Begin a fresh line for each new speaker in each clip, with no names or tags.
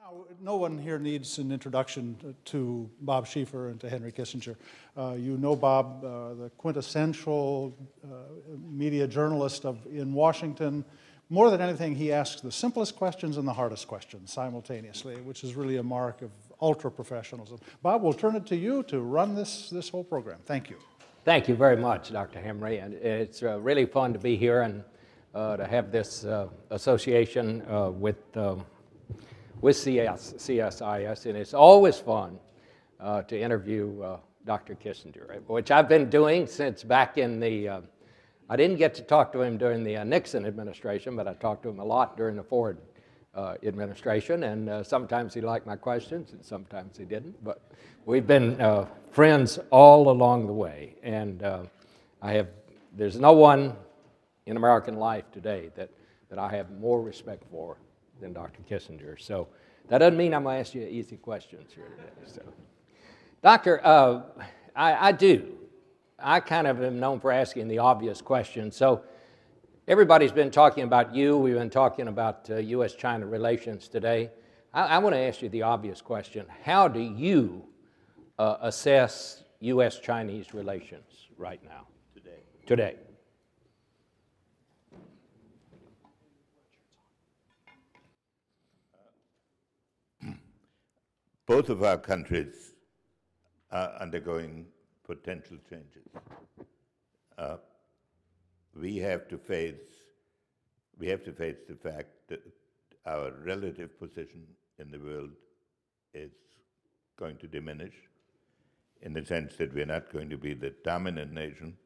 Now, no one here needs an introduction to Bob Schieffer and to Henry Kissinger. You know Bob, the quintessential media journalist in Washington. More than anything, he asks the simplest questions and the hardest questions simultaneously, which is really a mark of ultra-professionalism. Bob, we'll turn it to you to run this whole program. Thank you.
Thank you very much, Dr. Hemry. And it's really fun to be here and to have this association with CSIS, and it's always fun to interview Dr. Kissinger, which I've been doing since back in the, I didn't get to talk to him during the Nixon administration, but I talked to him a lot during the Ford administration, and sometimes he liked my questions, and sometimes he didn't, but we've been friends all along the way, and there's no one in American life today that I have more respect for than Dr. Kissinger. So that doesn't mean I'm going to ask you easy questions here today. So, Doctor, I kind of am known for asking the obvious questions. So everybody's been talking about you. We've been talking about U.S.-China relations today. I want to ask you the obvious question. How do you assess U.S.-Chinese relations right now? Today.
Both of our countries are undergoing potential changes. We have to face the fact that our relative position in the world is going to diminish, in the sense that we're not going to be the dominant nation,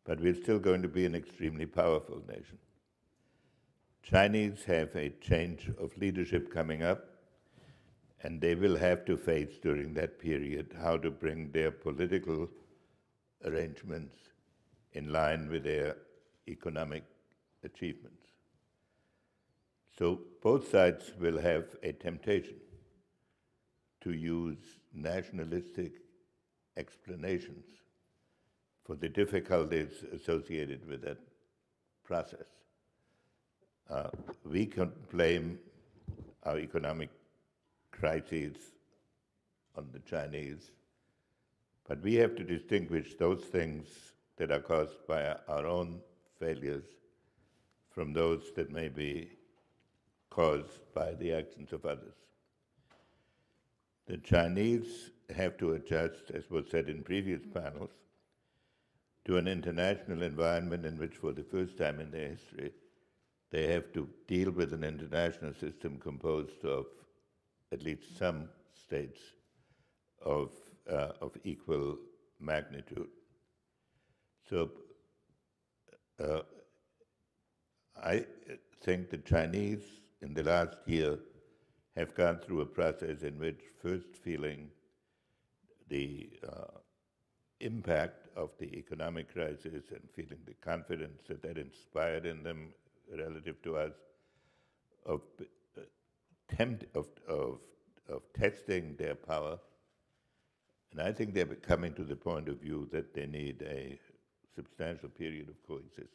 but we're still going to be an extremely powerful nation. Chinese have a change of leadership coming up, and they will have to face during that period how to bring their political arrangements in line with their economic achievements. So both sides will have a temptation to use nationalistic explanations for the difficulties associated with that process. We can blame our economic crises on the Chinese, but we have to distinguish those things that are caused by our own failures from those that may be caused by the actions of others. The Chinese have to adjust, as was said in previous panels, to an international environment in which, for the first time in their history, they have to deal with an international system composed of at least some states of equal magnitude. So I think the Chinese in the last year have gone through a process in which, first feeling the impact of the economic crisis and feeling the confidence that inspired in them relative to us, of testing their power. And I think they're coming to the point of view that they need a substantial period of coexistence.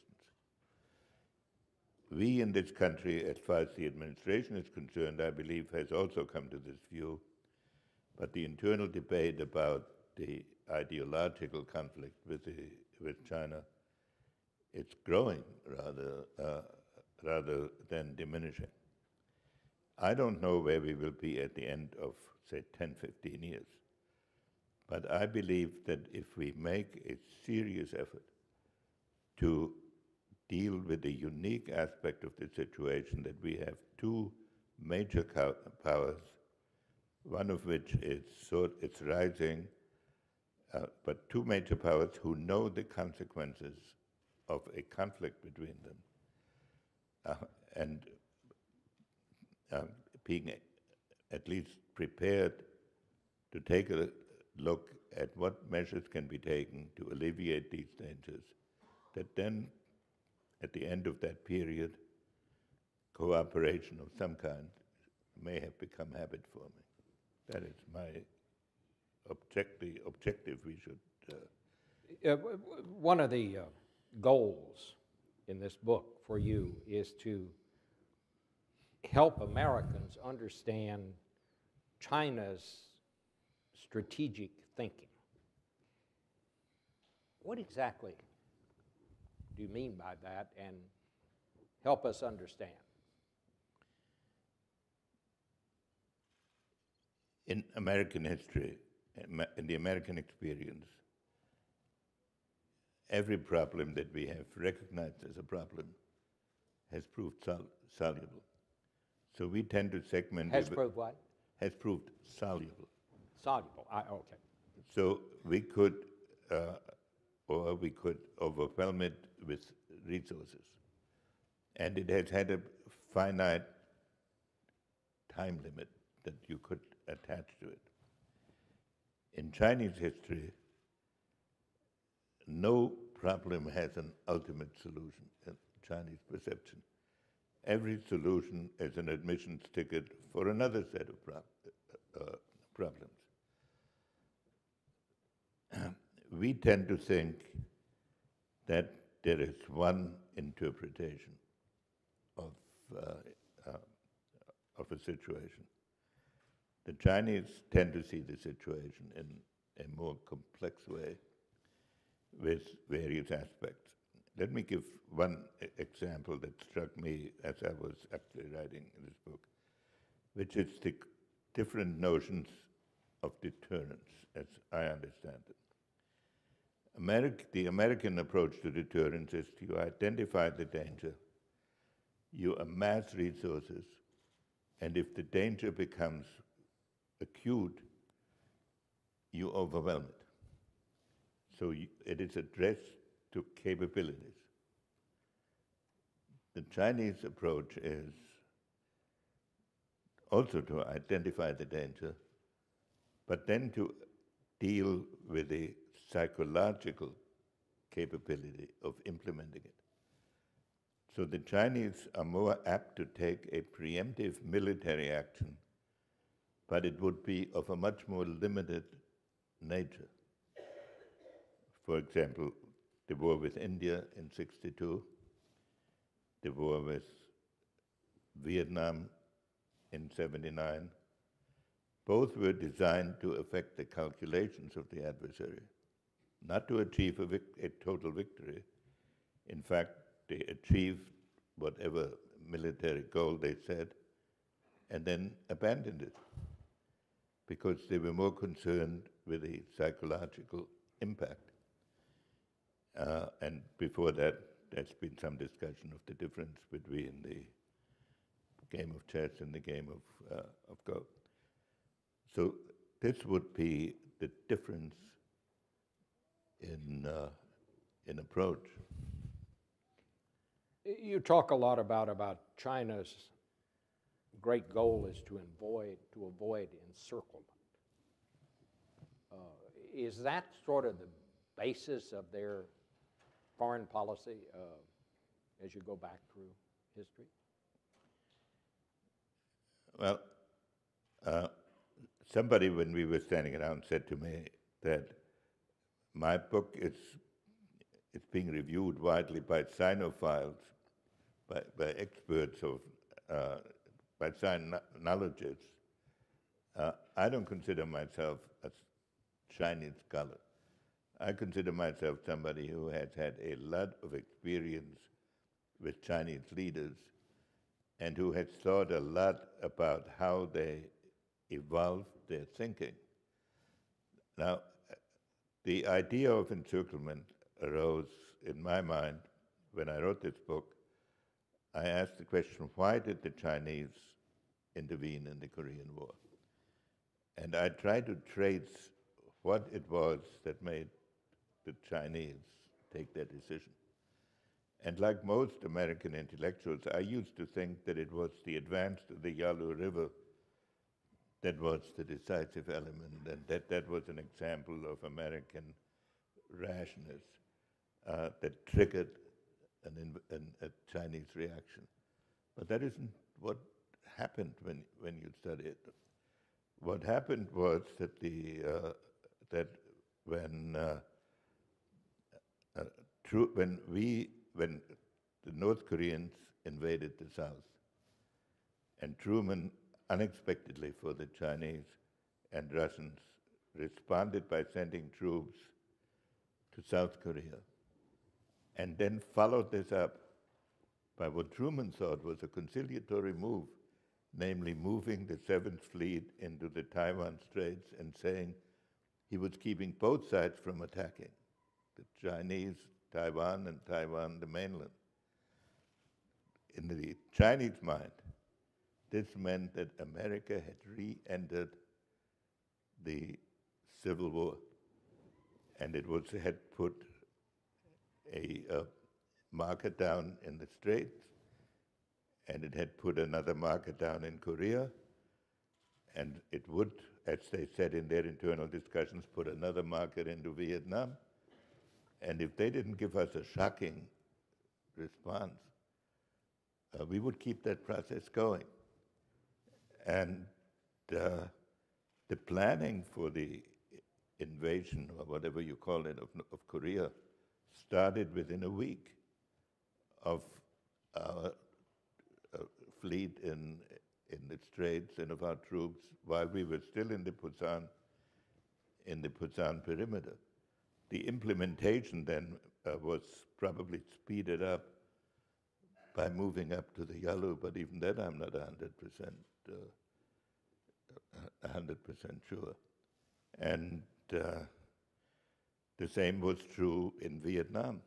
We in this country, as far as the administration is concerned, I believe has also come to this view, but the internal debate about the ideological conflict with China, it's growing rather than diminishing. I don't know where we will be at the end of, say, 10, 15 years. But I believe that if we make a serious effort to deal with the unique aspect of the situation, that we have two major powers, one of which is it's rising, but two major powers who know the consequences of a conflict between them, and being at least prepared to take a look at what measures can be taken to alleviate these dangers, that then, at the end of that period, cooperation of some kind may have become habit forming. That is my objective we should...
One of the goals in this book for you is to help Americans understand China's strategic thinking. What exactly do you mean by that, and help us understand?
In American history, in the American experience, every problem that we have recognized as a problem has proved soluble. So we tend to segment...
Has proved what?
Has proved soluble.
Soluble, okay.
So we could, or we could overwhelm it with resources. And it has had a finite time limit that you could attach to it. In Chinese history, no problem has an ultimate solution in Chinese perception. Every solution is an admissions ticket for another set of problems. We tend to think that there is one interpretation of a situation. The Chinese tend to see the situation in a more complex way with various aspects. Let me give one example that struck me as I was actually writing this book, which is the different notions of deterrence, as I understand it. The American approach to deterrence is you identify the danger, you amass resources, and if the danger becomes acute, you overwhelm it. So it is addressed to capabilities. The Chinese approach is also to identify the danger, but then to deal with the psychological capability of implementing it. So the Chinese are more apt to take a preemptive military action, but it would be of a much more limited nature. For example, the war with India in '62, the war with Vietnam in '79, both were designed to affect the calculations of the adversary, not to achieve a total victory. In fact, they achieved whatever military goal they set and then abandoned it because they were more concerned with the psychological impact. And before that, there's been some discussion of the difference between the game of chess and the game of Go. So this would be the difference in approach.
You talk a lot about China's great goal is to avoid encirclement. Is that sort of the basis of their foreign policy as you go back through history?
Well, somebody when we were standing around said to me that my book is being reviewed widely by Sinophiles, by experts by sinologists. I don't consider myself a Chinese scholar. I consider myself somebody who has had a lot of experience with Chinese leaders and who has thought a lot about how they evolved their thinking. Now, the idea of encirclement arose in my mind when I wrote this book. I asked the question, why did the Chinese intervene in the Korean War? And I tried to trace what it was that made the Chinese take that decision. And like most American intellectuals, I used to think that it was the advance to the Yalu River that was the decisive element, and that was an example of American rashness that triggered a Chinese reaction. But that isn't what happened when you study it. What happened was that when the North Koreans invaded the South, And Truman, unexpectedly for the Chinese and Russians, responded by sending troops to South Korea, and then followed this up by what Truman thought was a conciliatory move, namely moving the Seventh Fleet into the Taiwan Straits and saying he was keeping both sides from attacking, the Chinese, Taiwan, and Taiwan, the mainland. In the Chinese mind, this meant that America had re-entered the Civil War, and it had put a marker down in the Straits, and it had put another marker down in Korea, and it would, as they said in their internal discussions, put another marker into Vietnam. And if they didn't give us a shocking response, we would keep that process going. And the planning for the invasion, or whatever you call it, of Korea started within a week of our fleet in the Straits and of our troops while we were still in the Pusan perimeter. The implementation then was probably speeded up by moving up to the Yalu, but even then I'm not 100% sure. And the same was true in Vietnam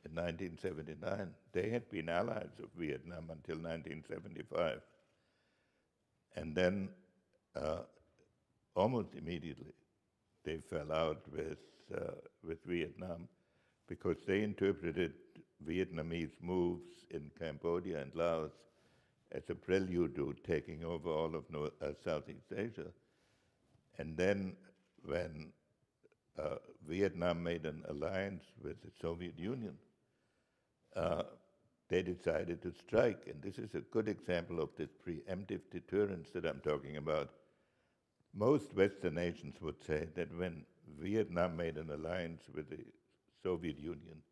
in 1979. They had been allies of Vietnam until 1975. And then almost immediately they fell out with Vietnam because they interpreted Vietnamese moves in Cambodia and Laos as a prelude to taking over all of Southeast Asia. And then when Vietnam made an alliance with the Soviet Union, they decided to strike. And this is a good example of this preemptive deterrence that I'm talking about. Most Western nations would say that when Vietnam made an alliance with the Soviet Union,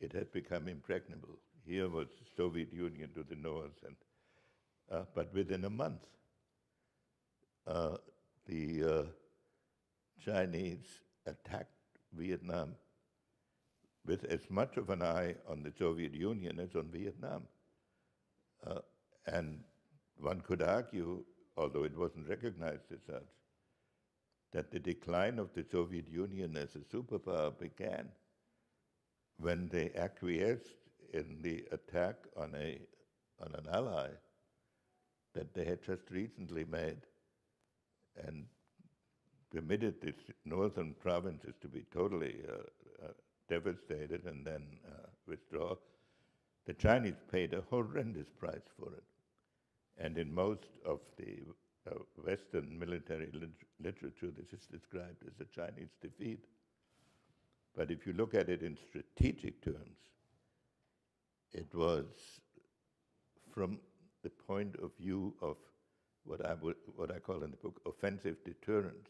it had become impregnable. Here was the Soviet Union to the north, and but within a month, the Chinese attacked Vietnam with as much of an eye on the Soviet Union as on Vietnam. And one could argue, although it wasn't recognized as such, that the decline of the Soviet Union as a superpower began when they acquiesced in the attack on an ally that they had just recently made and permitted the northern provinces to be totally devastated and then withdraw. The Chinese paid a horrendous price for it. And in most of the Western military literature, this is described as a Chinese defeat. But if you look at it in strategic terms, it was from the point of view of what I call in the book offensive deterrence,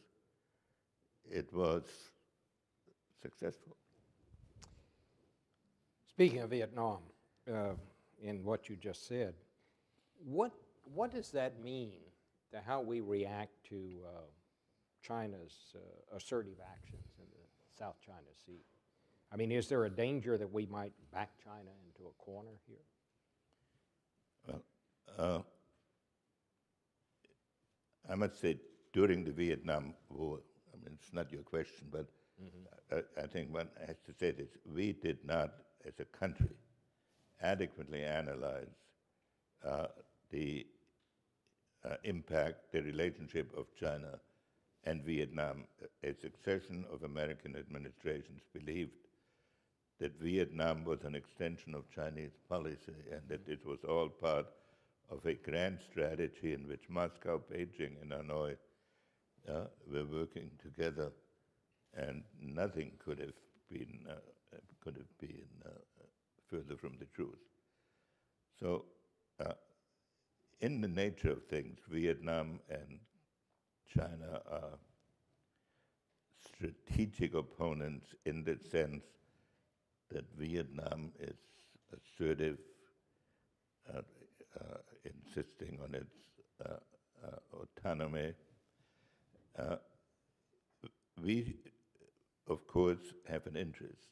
it was successful.
Speaking of Vietnam, in what you just said, what does that mean to how we react to China's assertive actions in the South China Sea? I mean, is there a danger that we might back China into a corner here?
Well, I must say, during the Vietnam War, I mean, it's not your question, but I think one has to say this, we did not, as a country, adequately analyze the impact, the relationship of China and Vietnam. A succession of American administrations believed that Vietnam was an extension of Chinese policy and that it was all part of a grand strategy in which Moscow, Beijing, and Hanoi were working together, and nothing could have been further from the truth. So, in the nature of things, Vietnam and China are strategic opponents in the sense that Vietnam is assertive, insisting on its autonomy. We, of course, have an interest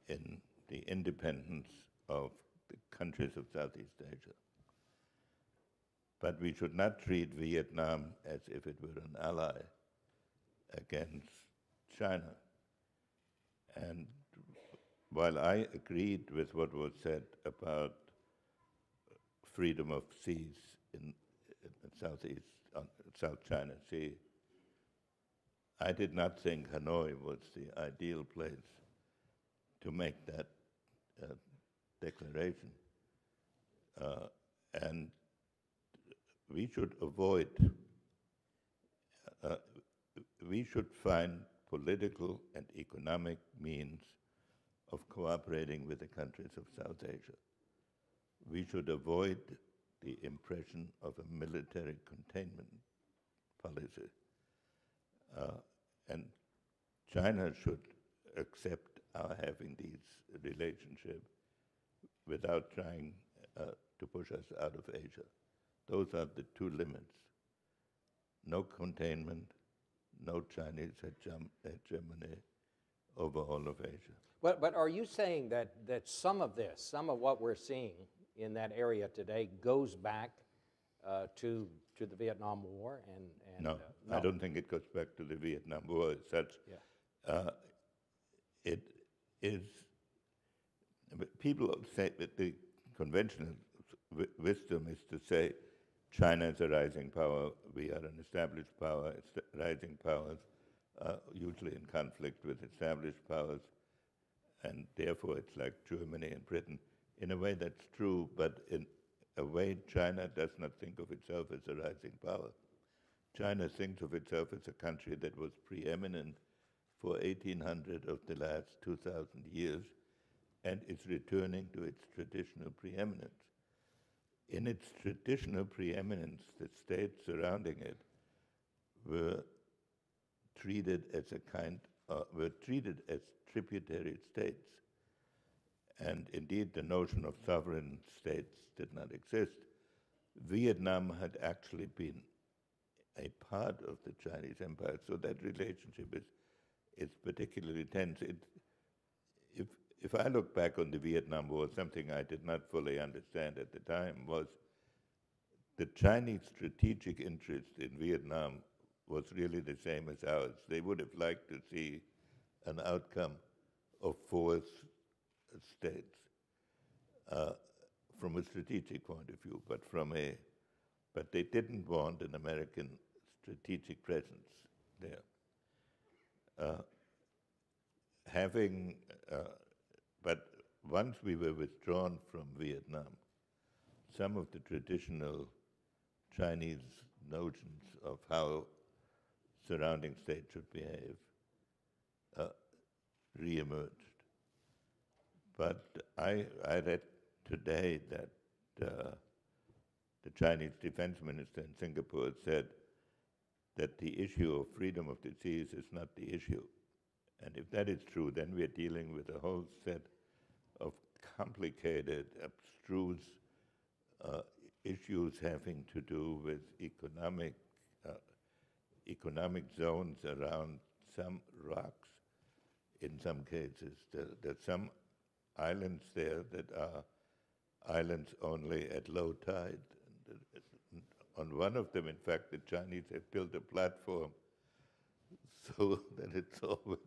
in the independence of the countries of Southeast Asia. But we should not treat Vietnam as if it were an ally against China. And while I agreed with what was said about freedom of seas in South China Sea, I did not think Hanoi was the ideal place to make that declaration. And we should avoid, we should find political and economic means of cooperating with the countries of South Asia. We should avoid the impression of a military containment policy. And China should accept our having these relationships without trying to push us out of Asia. Those are the two limits. No containment, no Chinese hegemony over all of Asia.
But are you saying that some of this, some of what we're seeing in that area today goes back to the Vietnam War?
No, I don't think it goes back to the Vietnam War as such.
Yeah.
It is, people say that the conventional wisdom is to say China is a rising power, we are an established power, rising powers usually in conflict with established powers, and therefore it's like Germany and Britain. In a way that's true, but in a way China does not think of itself as a rising power. China thinks of itself as a country that was preeminent for 1800 of the last 2,000 years, and it's returning to its traditional preeminence. In its traditional preeminence, the states surrounding it were treated as tributary states. And indeed, the notion of sovereign states did not exist. Vietnam had actually been a part of the Chinese empire, so that relationship is particularly tense. If I look back on the Vietnam War, something I did not fully understand at the time was the Chinese strategic interest in Vietnam was really the same as ours. They would have liked to see an outcome of 4 states from a strategic point of view, but they didn't want an American strategic presence there. But once we were withdrawn from Vietnam, some of the traditional Chinese notions of how surrounding states should behave reemerged. But I read today that the Chinese defense minister in Singapore said that the issue of freedom of the seas is not the issue. And if that is true, then we're dealing with a whole set of complicated, abstruse issues having to do with economic zones around some rocks. In some cases, there's some islands there that are islands only at low tide. On one of them, in fact, the Chinese have built a platform so that it's always...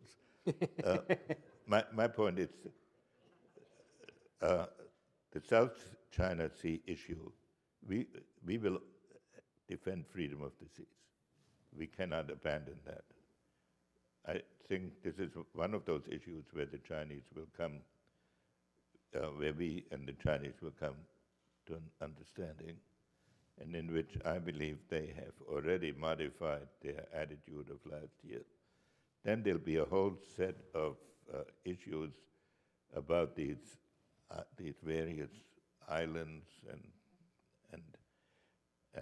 my point is, the South China Sea issue, we will defend freedom of the seas. We cannot abandon that. I think this is one of those issues where the Chinese will come, where we and the Chinese will come to an understanding, and in which I believe they have already modified their attitude of last year. Then there'll be a whole set of issues about these various islands,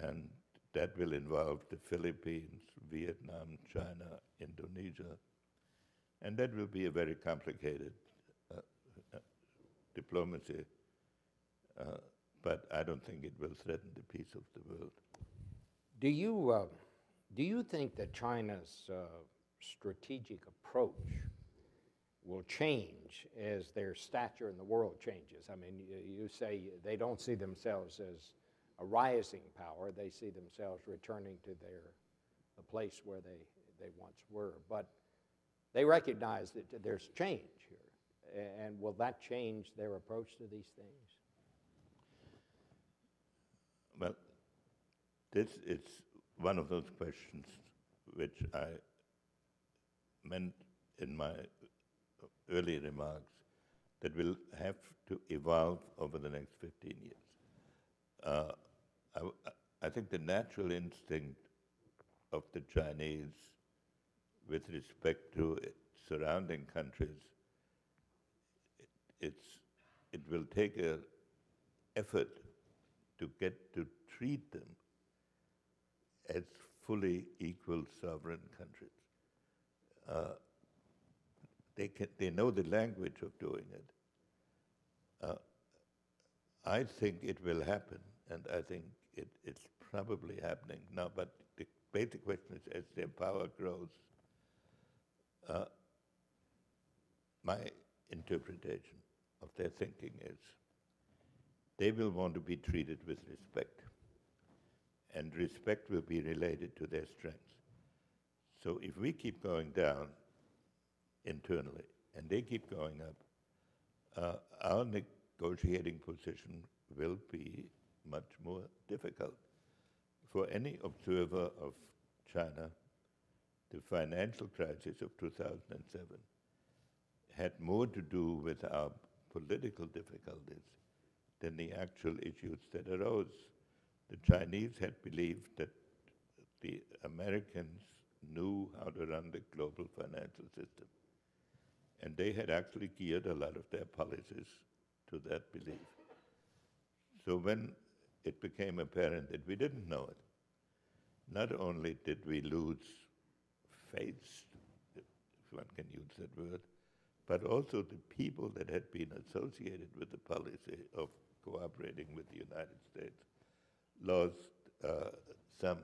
and that will involve the Philippines, Vietnam, China, Indonesia, and that will be a very complicated diplomacy but I don't think it will threaten the peace of the world.
Do you think that China's strategic approach will change as their stature in the world changes? I mean, you say they don't see themselves as a rising power. They see themselves returning to the place where they once were. But they recognize that there's change here. And will that change their approach to these things?
Well, this is one of those questions which I meant in my early remarks that will have to evolve over the next 15 years. I think the natural instinct of the Chinese with respect to surrounding countries, it will take an effort to get to treat them as fully equal sovereign countries. They know the language of doing it. I think it will happen, and I think it's probably happening now, but the basic question is, as their power grows, my interpretation of their thinking is they will want to be treated with respect, and respect will be related to their strengths. So if we keep going down internally and they keep going up, our negotiating position will be much more difficult. For any observer of China, the financial crisis of 2007 had more to do with our political difficulties than the actual issues that arose. The Chinese had believed that the Americans knew how to run the global financial system. And they had actually geared a lot of their policies to that belief. So when it became apparent that we didn't know it, not only did we lose face, if one can use that word, but also the people that had been associated with the policy of cooperating with the United States lost some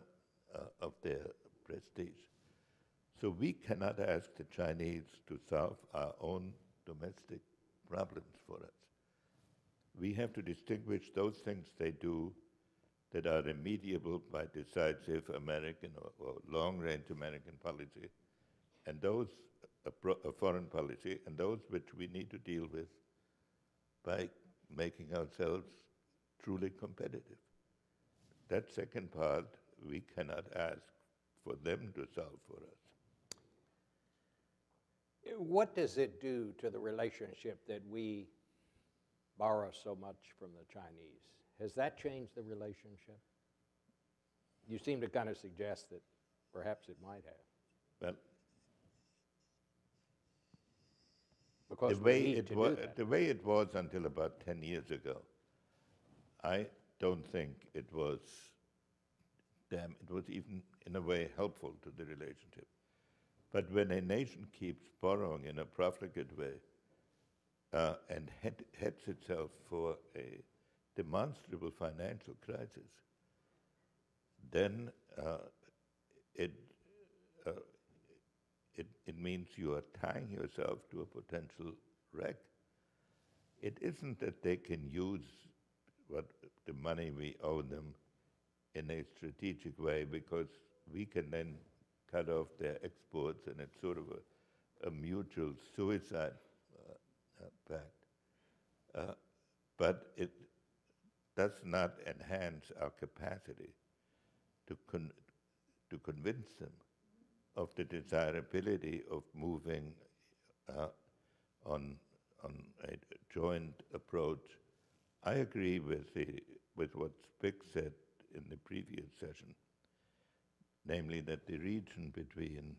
of their prestige. So we cannot ask the Chinese to solve our own domestic problems for us. We have to distinguish those things they do that are remediable by decisive American or long-range American policy, and those a foreign policy, and those which we need to deal with by making ourselves truly competitive. That second part, we cannot ask for them to solve for us.
What does it do to the relationship that we borrow so much from the Chinese? Has that changed the relationship? You seem to kind of suggest that perhaps it might have.
Well,
Because
the
we
way
need
it
to
was,
do that.
the way it was until about 10 years ago, I don't think it was it was even in a way helpful to the relationship. But when a nation keeps borrowing in a profligate way and heads itself for a demonstrable financial crisis, then it means you are tying yourself to a potential wreck. It isn't that they can use the money we owe them in a strategic way, because we can then cut off their exports, and it's sort of a mutual suicide pact. But it does not enhance our capacity to convince them of the desirability of moving on a joint approach. I agree with what Spick said in the previous session, namely that the region between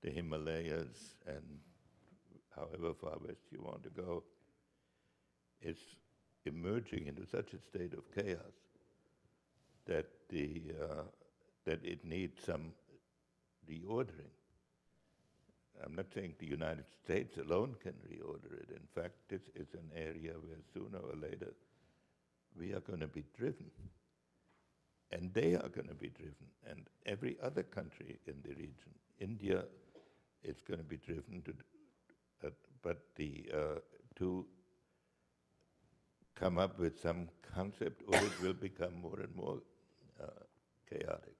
the Himalayas and however far west you want to go is emerging into such a state of chaos that it needs some reordering. I'm not saying the United States alone can reorder it. In fact, this is an area where sooner or later we are going to be driven, and they are going to be driven, and every other country in the region. India is going to be driven to come up with some concept, or it will become more and more chaotic.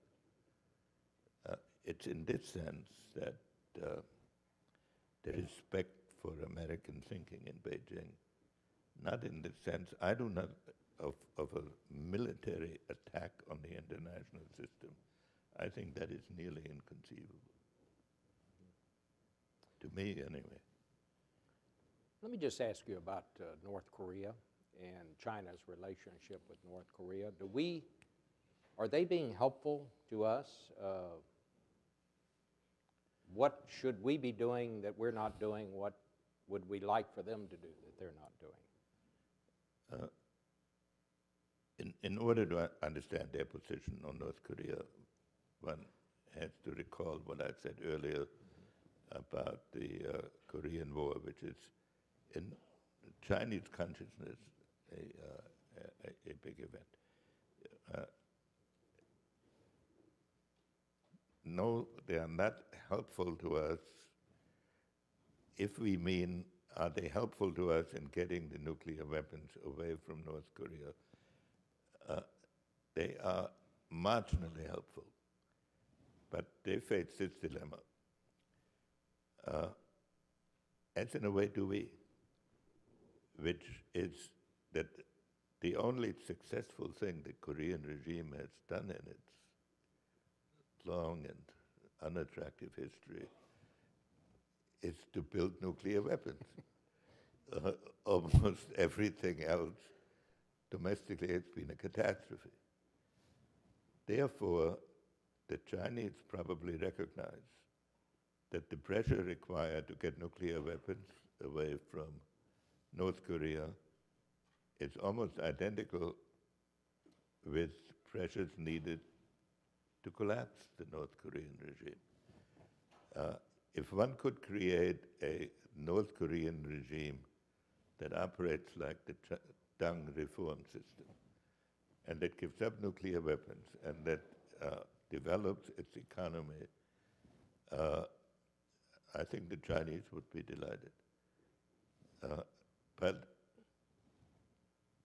It's in this sense that the respect for American thinking in Beijing, not in the sense, I do not, of a military attack on the international system. I think that is nearly inconceivable. To me, anyway.
Let me just ask you about North Korea and China's relationship with North Korea. Are they being helpful to us? What should we be doing that we're not doing? What would we like for them to do that they're not doing?
In order to understand their position on North Korea, one has to recall what I said earlier about the Korean War, which is in Chinese consciousness a big event. No, they are not helpful to us if we mean, are they helpful to us in getting the nuclear weapons away from North Korea? They are marginally helpful, but they face this dilemma. As in a way do we, which is that the only successful thing the Korean regime has done in its long and unattractive history is to build nuclear weapons. Almost everything else domestically has been a catastrophe. Therefore, the Chinese probably recognize that the pressure required to get nuclear weapons away from North Korea is almost identical with pressures needed to collapse the North Korean regime. If one could create a North Korean regime that operates like the Deng reform system, and that gives up nuclear weapons, and that develops its economy, I think the Chinese would be delighted. But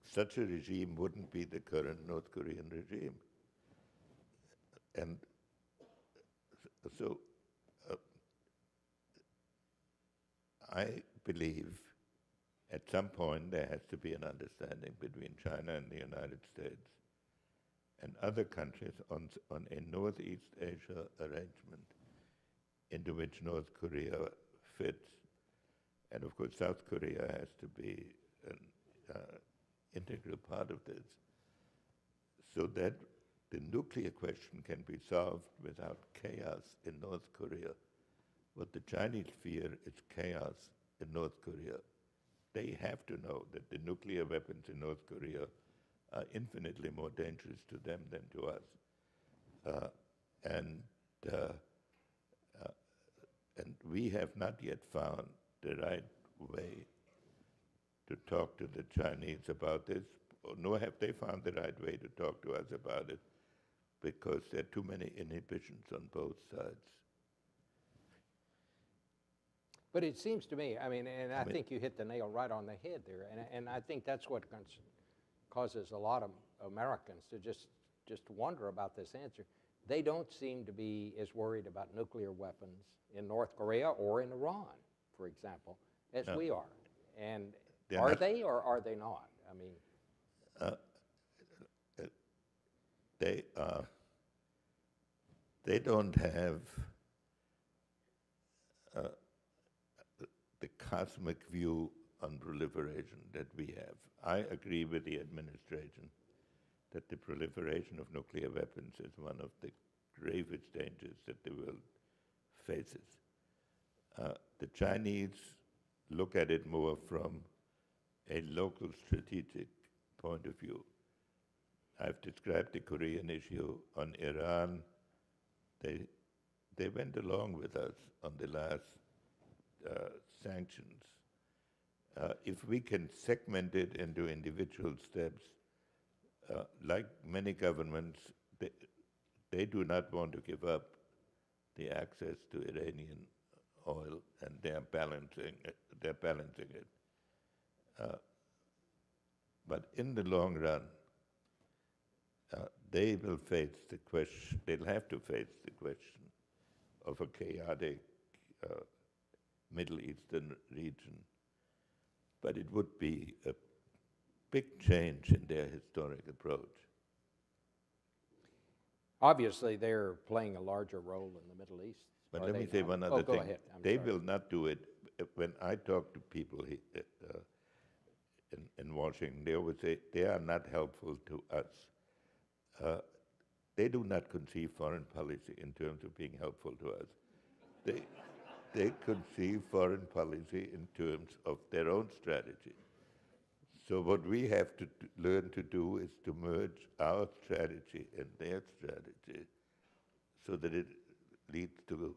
such a regime wouldn't be the current North Korean regime. And so I believe at some point there has to be an understanding between China and the United States and other countries on a Northeast Asia arrangement into which North Korea fits. And of course, South Korea has to be an integral part of this, so that the nuclear question can be solved without chaos in North Korea. What the Chinese fear is chaos in North Korea. They have to know that the nuclear weapons in North Korea are infinitely more dangerous to them than to us. And we have not yet found the right way to talk to the Chinese about this, nor have they found the right way to talk to us about it, because there are too many inhibitions on both sides.
But it seems to me, I think you hit the nail right on the head there, and I think that's what causes a lot of Americans to just wonder about this answer. They don't seem to be as worried about nuclear weapons in North Korea or in Iran, for example, as we are. And are they or are they not?
They don't have the cosmic view on proliferation that we have. I agree with the administration that the proliferation of nuclear weapons is one of the gravest dangers that the world faces. The Chinese look at it more from a local strategic point of view. I've described the Korean issue. On Iran, they went along with us on the last sanctions. If we can segment it into individual steps, like many governments, they do not want to give up the access to Iranian oil, and they're balancing it. But in the long run, they will face the question, they'll have to face the question of a chaotic Middle Eastern region. But it would be a big change in their historic approach.
Obviously, they're playing a larger role in the Middle East.
But
Are
let
they
me say
not?
one
Oh,
other
go
thing.
ahead. I'm
They
sorry.
will not do it. When I talk to people in Washington, they always say they are not helpful to us. They do not conceive foreign policy in terms of being helpful to us. They conceive foreign policy in terms of their own strategy. So what we have to learn to do is to merge our strategy and their strategy so that it leads to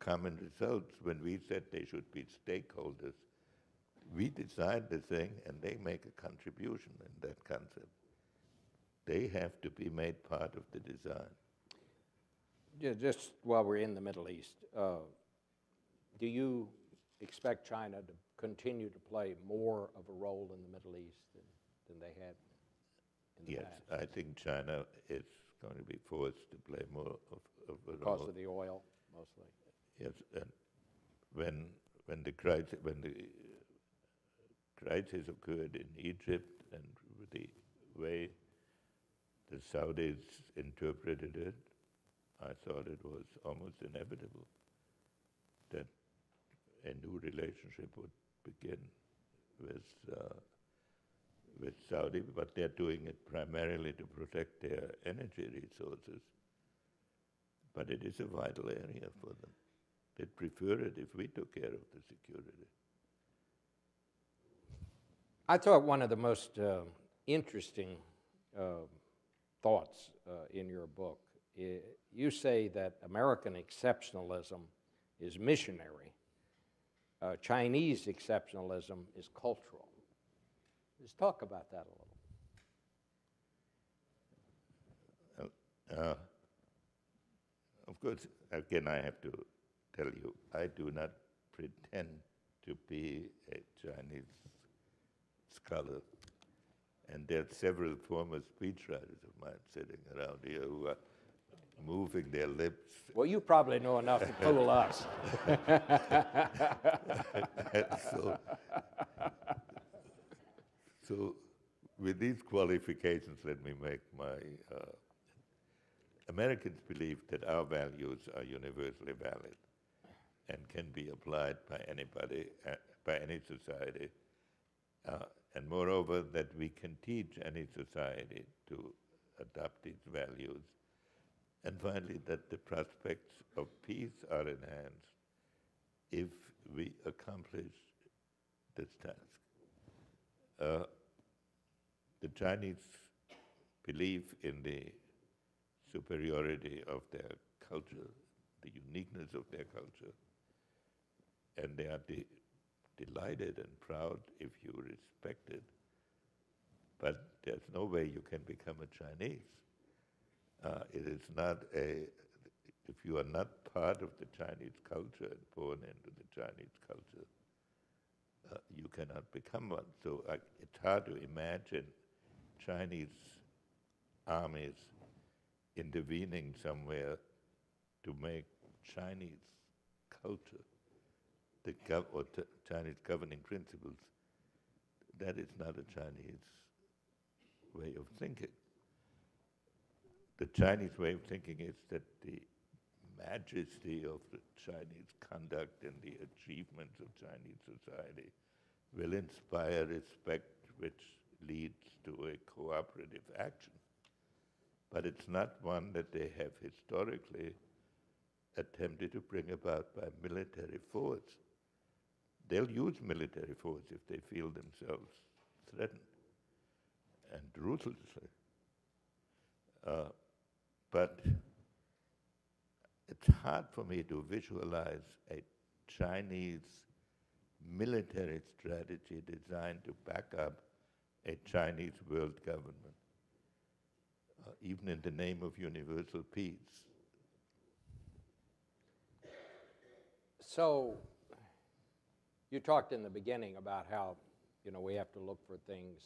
common results. When we said they should be stakeholders, we design the thing and they make a contribution in that concept. They have to be made part of the design.
Yeah, just while we're in the Middle East, do you expect China to continue to play more of a role in the Middle East than they had in the
Yes,
past?
I think China is going to be forced to play more of a role.
Because of the oil, mostly.
Yes, and when the crisis occurred in Egypt and with the way the Saudis interpreted it, I thought it was almost inevitable that a new relationship would begin with Saudi, but they're doing it primarily to protect their energy resources. But it is a vital area for them. They'd prefer it if we took care of the security.
I thought one of the most interesting thoughts in your book, you say that American exceptionalism is missionary. Chinese exceptionalism is cultural. Let's talk about that a little.
Of course, again, I have to tell you, I do not pretend to be a Chinese scholar. And there are several former speechwriters of mine sitting around here who are moving their lips.
Well, you probably know enough to fool us.
So with these qualifications, let me make my... Americans believe that our values are universally valid and can be applied by anybody, by any society. And moreover, that we can teach any society to adopt these values. And finally, that the prospects of peace are enhanced if we accomplish this task. The Chinese believe in the superiority of their culture, the uniqueness of their culture, and they are delighted and proud if you respect it. But there's no way you can become a Chinese. It is not if you are not part of the Chinese culture and born into the Chinese culture, you cannot become one. So it's hard to imagine Chinese armies intervening somewhere to make Chinese culture or Chinese governing principles. That is not a Chinese way of thinking. The Chinese way of thinking is that the majesty of the Chinese conduct and the achievements of Chinese society will inspire respect, which leads to a cooperative action. But it's not one that they have historically attempted to bring about by military force. They'll use military force if they feel themselves threatened, and ruthlessly. But it's hard for me to visualize a Chinese military strategy designed to back up a Chinese world government, even in the name of universal peace.
So, you talked in the beginning about how, we have to look for things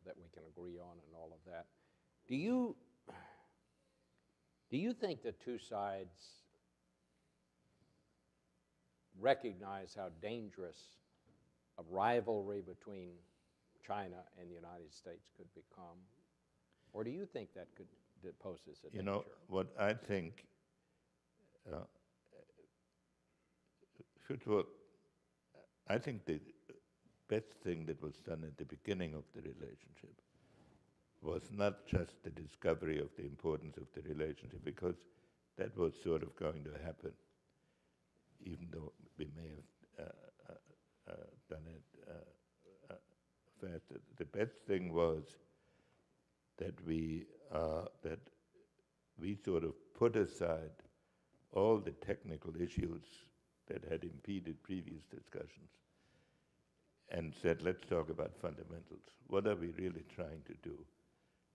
that we can agree on and all of that. Do you think the two sides recognize how dangerous a rivalry between China and the United States could become? Or do you think that poses a danger?
What I think, first of all, I think the best thing that was done at the beginning of the relationship was not just the discovery of the importance of the relationship, because that was sort of going to happen, even though we may have done it faster. The best thing was that we sort of put aside all the technical issues that had impeded previous discussions and said, let's talk about fundamentals. What are we really trying to do?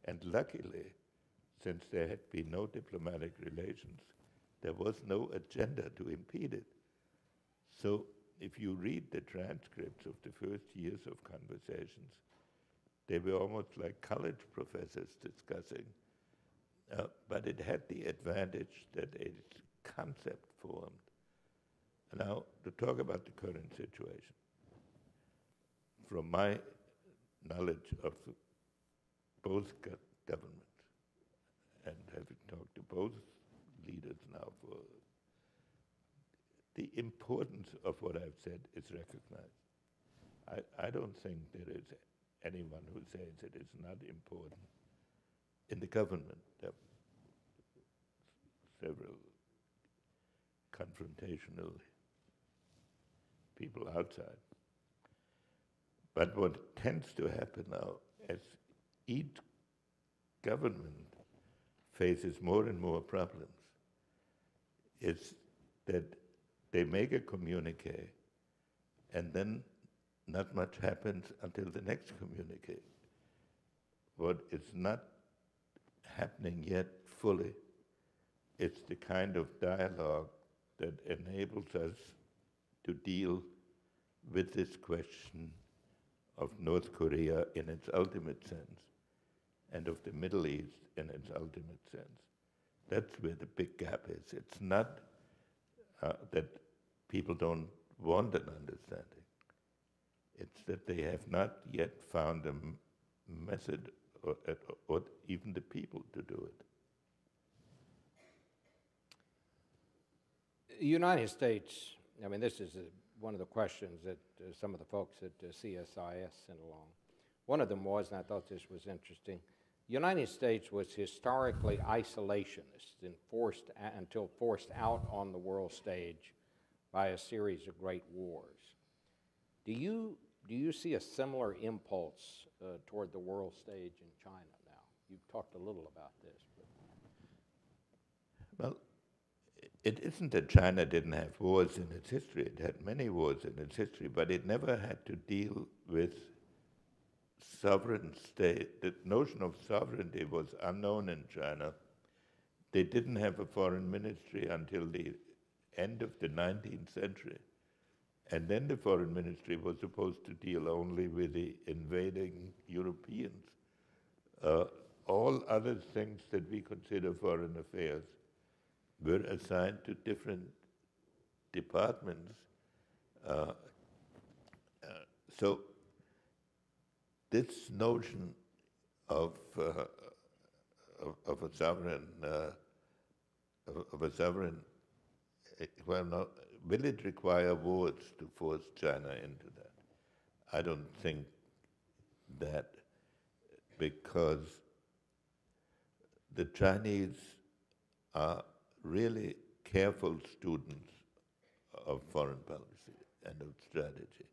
And luckily, since there had been no diplomatic relations, there was no agenda to impede it. So if you read the transcripts of the first years of conversations, they were almost like college professors discussing, but it had the advantage that a concept formed. Now, to talk about the current situation, from my knowledge of both governments, and having talked to both leaders now, for the importance of what I've said is recognized. I don't think there is anyone who says it is not important. In the government, there are several confrontational people outside. But what tends to happen now, as each government faces more and more problems, is that they make a communique and then not much happens until the next communique. What is not happening yet fully is the kind of dialogue that enables us to deal with this question of North Korea in its ultimate sense and of the Middle East in its ultimate sense. That's where the big gap is. It's not that people don't want an understanding. It's that they have not yet found a method or even the people to do it.
The United States, this is one of the questions that some of the folks at CSIS sent along. One of them was, and I thought this was interesting, the United States was historically isolationist and until forced out on the world stage by a series of great wars. Do you see a similar impulse toward the world stage in China now? You've talked a little about this.
Well, it isn't that China didn't have wars in its history. It had many wars in its history, but it never had to deal with sovereign state. The notion of sovereignty was unknown in China. They didn't have a foreign ministry until the end of the 19th century. And then the foreign ministry was supposed to deal only with the invading Europeans. All other things that we consider foreign affairs were assigned to different departments. So this notion of a sovereign, will it require wars to force China into that? I don't think that, because the Chinese are really careful students of foreign policy and of strategy.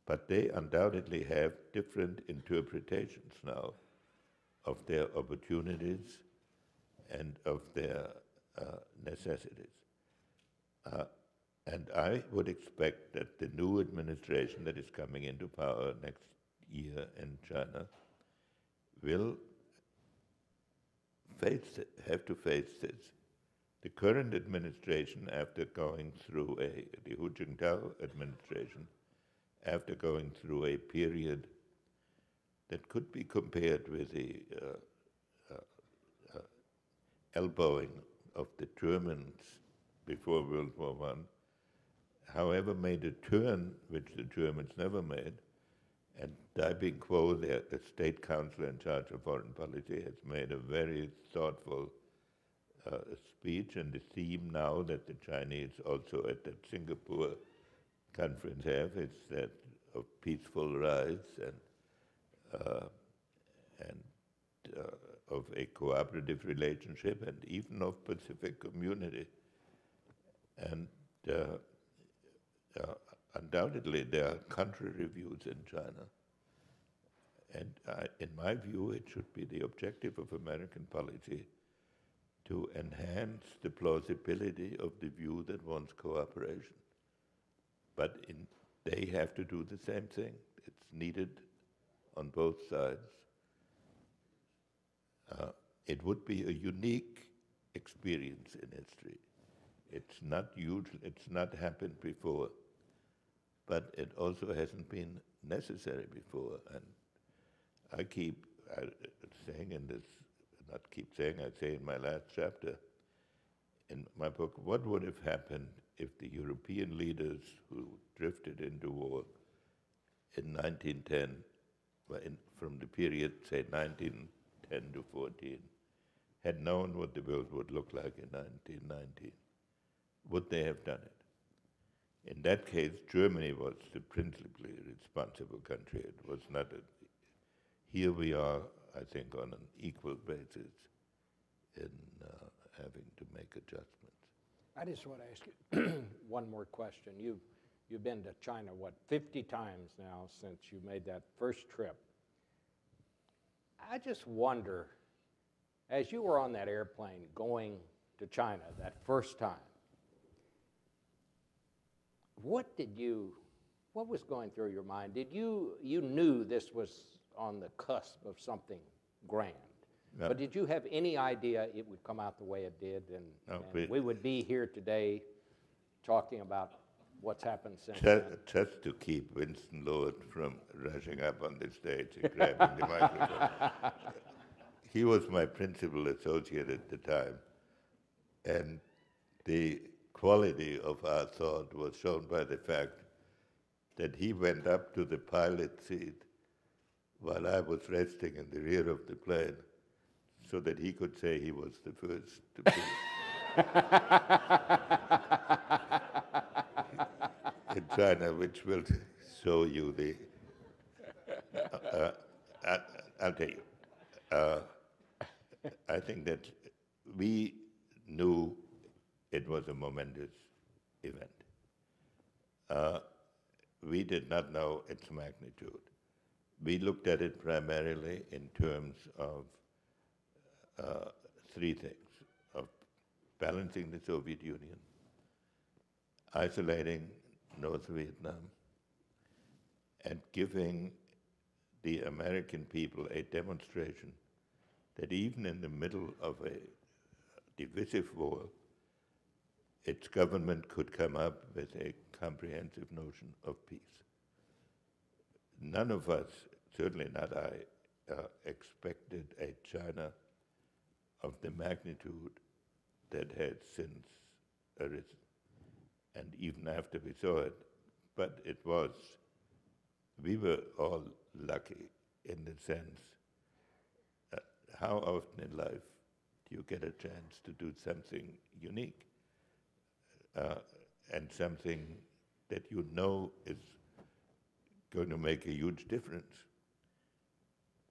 But they undoubtedly have different interpretations now of their opportunities and of their necessities. And I would expect that the new administration that is coming into power next year in China will have to face this. The current administration, after going through the Hu Jintao administration, after going through a period that could be compared with the elbowing of the Germans before World War I, however, made a turn which the Germans never made. And Dai Bingguo, the state councilor in charge of foreign policy, has made a very thoughtful speech. And the theme now that the Chinese also at that Singapore conference have is that of peaceful rise and of a cooperative relationship and even of Pacific community. And undoubtedly, there are contrary views in China. And in my view, it should be the objective of American policy to enhance the plausibility of the view that wants cooperation. But they have to do the same thing. It's needed on both sides. It would be a unique experience in history. It's not usual, it's not happened before, but it also hasn't been necessary before. And I keep saying in this, not keep saying, I say in my last chapter in my book, what would have happened if the European leaders who drifted into war in 1910, from the period, say, 1910 to 14, had known what the world would look like in 1919? Would they have done it? In that case, Germany was the principally responsible country. It was not here we are, I think, on an equal basis in having to make adjustments.
I just want to ask you one more question. You've been to China, what, 50 times now since you made that first trip. I just wonder, as you were on that airplane going to China that first time, what was going through your mind? You knew this was on the cusp of something grand, but did you have any idea it would come out the way it did, and we would be here today talking about what's happened since then?
Just to keep Winston Lord from rushing up on the stage and grabbing the microphone. He was my principal associate at the time, and the quality of our thought was shown by the fact that he went up to the pilot seat while I was resting in the rear of the plane so that he could say he was the first to be in China, which will show you the... I'll tell you. I think that we knew it was a momentous event. We did not know its magnitude. We looked at it primarily in terms of three things: of balancing the Soviet Union, isolating North Vietnam, and giving the American people a demonstration that even in the middle of a divisive war, its government could come up with a comprehensive notion of peace. None of us, certainly not I, expected a China of the magnitude that had since arisen, and even after we saw it. But we were all lucky in the sense, how often in life do you get a chance to do something unique and something that you know is going to make a huge difference?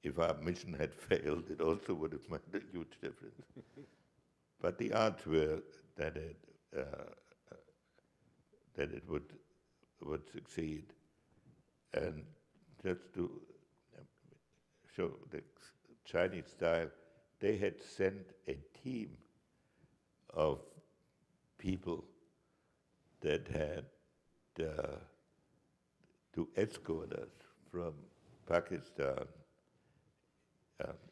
If our mission had failed, it also would have made a huge difference. But the odds were that it would succeed. And just to show the Chinese style, they had sent a team of people that had to escort us from Pakistan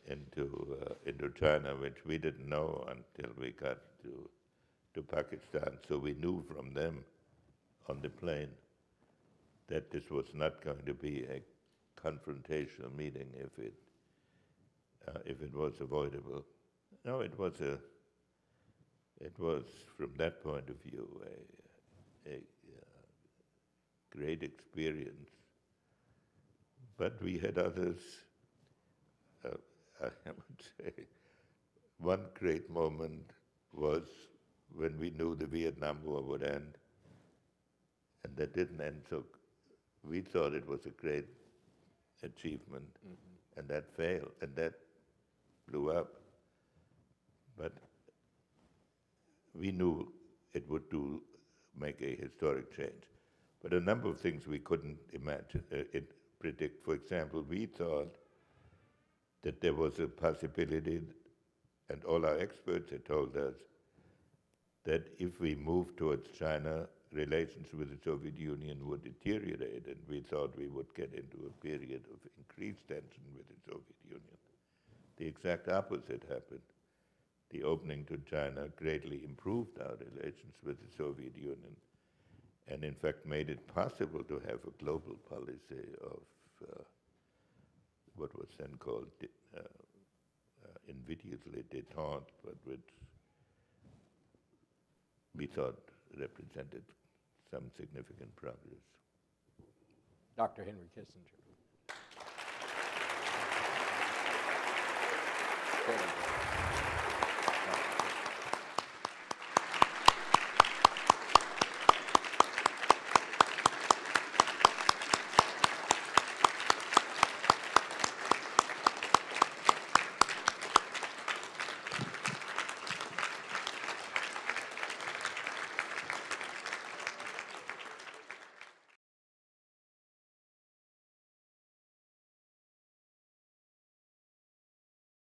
into China, which we didn't know until we got to Pakistan. So we knew from them on the plane that this was not going to be a confrontational meeting if it was avoidable. No, it was from that point of view a great experience. But we had others. I would say one great moment was when we knew the Vietnam War would end, and that didn't end. So we thought it was a great achievement, and that failed, and that blew up. But we knew it would make a historic change. But a number of things we couldn't imagine, predict. For example, we thought that there was a possibility, and all our experts had told us, that if we moved towards China, relations with the Soviet Union would deteriorate, and we thought we would get into a period of increased tension with the Soviet Union. The exact opposite happened. The opening to China greatly improved our relations with the Soviet Union, and in fact made it possible to have a global policy of what was then called invidiously détente, but which we thought represented some significant progress.
Dr. Henry Kissinger.